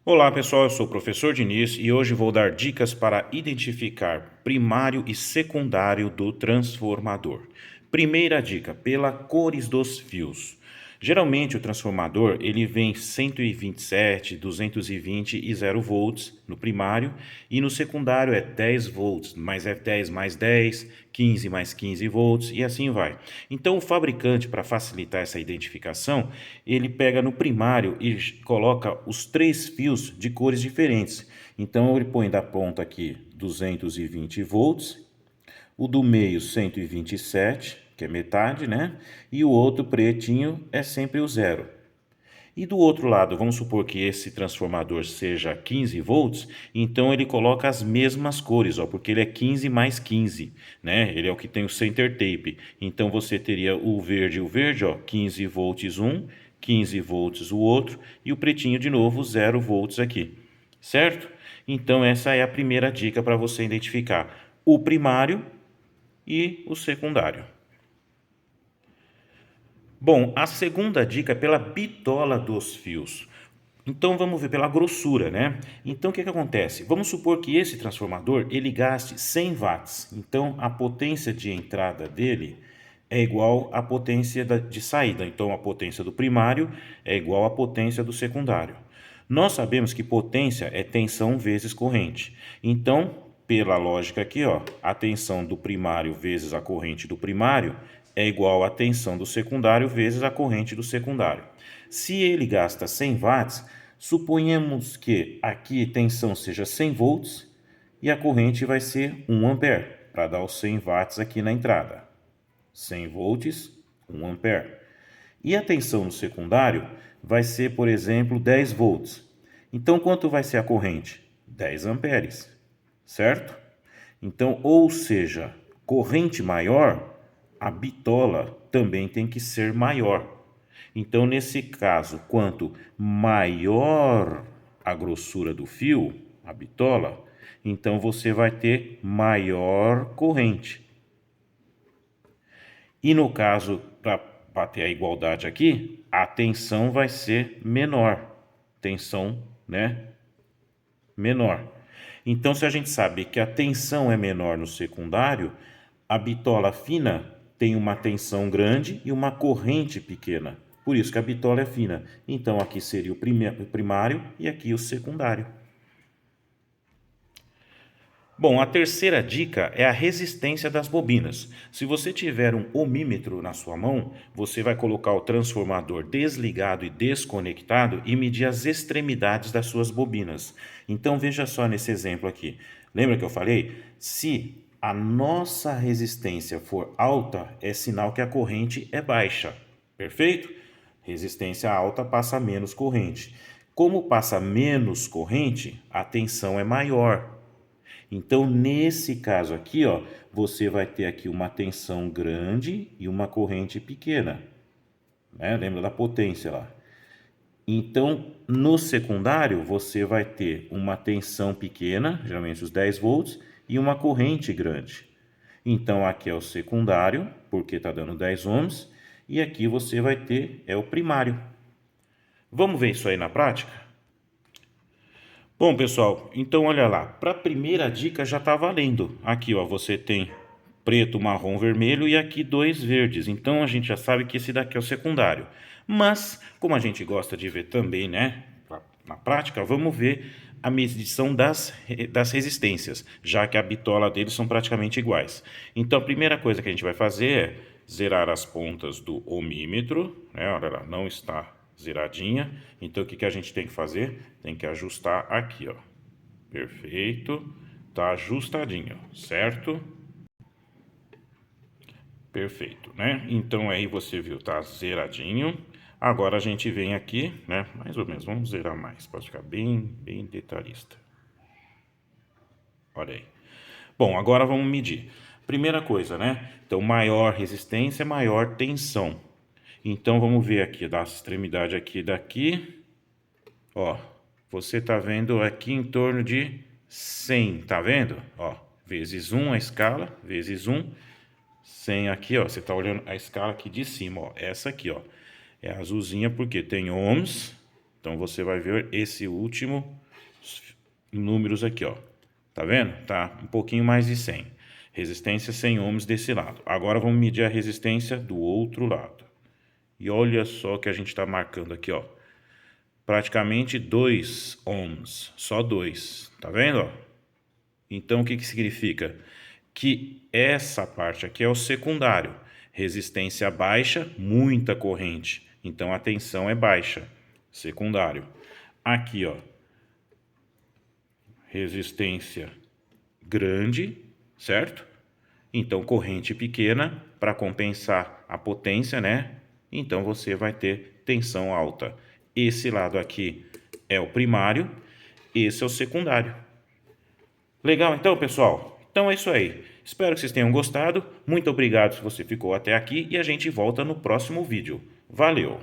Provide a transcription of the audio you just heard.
Olá pessoal, eu sou o professor Diniz e hoje vou dar dicas para identificar primário e secundário do transformador. Primeira dica, pela cores dos fios. Geralmente o transformador ele vem 127, 220 e 0 volts no primário e no secundário é 10 volts, mas é 10 mais 10, 15 mais 15 volts e assim vai. Então o fabricante, para facilitar essa identificação, ele pega no primário e coloca os três fios de cores diferentes. Então ele põe da ponta aqui 220 volts, o do meio 127, que é metade, né? E o outro pretinho é sempre o zero. E do outro lado, vamos supor que esse transformador seja 15 volts, então ele coloca as mesmas cores, ó, porque ele é 15 mais 15, né? Ele é o que tem o center tape. Então você teria o verde, ó, 15 volts um, 15 volts o outro, e o pretinho de novo, 0 volts aqui, certo? Então essa é a primeira dica para você identificar o primário e o secundário. Bom, a segunda dica é pela bitola dos fios. Então vamos ver pela grossura, né? Então o que acontece? Vamos supor que esse transformador ele gaste 100 watts. Então a potência de entrada dele é igual à potência de saída. Então a potência do primário é igual à potência do secundário. Nós sabemos que potência é tensão vezes corrente. Então, pela lógica aqui, ó, a tensão do primário vezes a corrente do primário é igual à tensão do secundário vezes a corrente do secundário. Se ele gasta 100 watts, suponhamos que aqui a tensão seja 100 volts e a corrente vai ser 1 ampere, para dar os 100 watts aqui na entrada. 100 volts, 1 ampere. E a tensão no secundário vai ser, por exemplo, 10 volts. Então, quanto vai ser a corrente? 10 amperes, certo? Então, ou seja, corrente maior, a bitola também tem que ser maior. Então, nesse caso, quanto maior a grossura do fio, a bitola, então você vai ter maior corrente. E no caso, para bater a igualdade aqui, a tensão vai ser menor. Tensão, né? Menor. Então, se a gente sabe que a tensão é menor no secundário, a bitola fina tem uma tensão grande e uma corrente pequena. Por isso que a bitola é fina. Então, aqui seria o primário e aqui o secundário. Bom, a terceira dica é a resistência das bobinas. Se você tiver um ohmímetro na sua mão, você vai colocar o transformador desligado e desconectado e medir as extremidades das suas bobinas. Então veja só nesse exemplo aqui. Lembra que eu falei? Se a nossa resistência for alta, é sinal que a corrente é baixa. Perfeito? Resistência alta passa menos corrente. Como passa menos corrente, a tensão é maior. Então, nesse caso aqui, ó, você vai ter aqui uma tensão grande e uma corrente pequena, né? Lembra da potência lá. Então, no secundário, você vai ter uma tensão pequena, geralmente os 10 volts, e uma corrente grande. Então, aqui é o secundário, porque está dando 10 ohms, e aqui você vai ter o primário. Vamos ver isso aí na prática? Bom, pessoal, então olha lá, para a primeira dica já está valendo. Aqui, ó, você tem preto, marrom, vermelho e aqui dois verdes. Então a gente já sabe que esse daqui é o secundário. Mas, como a gente gosta de ver também, né, na prática, vamos ver a medição das resistências, já que a bitola deles são praticamente iguais. Então a primeira coisa que a gente vai fazer é zerar as pontas do ohmímetro, né, olha lá, não está zeradinha. Então, o que a gente tem que fazer? Tem que ajustar aqui, ó. Perfeito. Tá ajustadinho, certo? Perfeito, né? Então, aí você viu, tá zeradinho. Agora, a gente vem aqui, né? Mais ou menos, vamos zerar mais, para ficar bem detalhista. Olha aí. Bom, agora vamos medir. Primeira coisa, né? Então, maior resistência, maior tensão. Então, vamos ver aqui, da extremidade aqui daqui. Ó, você está vendo aqui em torno de 100, tá vendo? Ó, vezes 1 a escala, vezes 1, 100 aqui, ó. Você está olhando a escala aqui de cima, ó. Essa aqui, ó. É azulzinha porque tem ohms, Então, você vai ver esse último números aqui, ó. Tá vendo? Tá um pouquinho mais de 100. Resistência 100 ohms desse lado. Agora vamos medir a resistência do outro lado. E olha só que a gente está marcando aqui, ó. Praticamente 2 ohms. Só 2. Tá vendo, ó? Então, o que significa? Que essa parte aqui é o secundário. Resistência baixa, muita corrente. Então, a tensão é baixa. Secundário. Aqui, ó. Resistência grande, certo? Então, corrente pequena, para compensar a potência, né? Então, você vai ter tensão alta. Esse lado aqui é o primário, esse é o secundário. Legal, então, pessoal? Então é isso aí. Espero que vocês tenham gostado. Muito obrigado se você ficou até aqui e a gente volta no próximo vídeo. Valeu!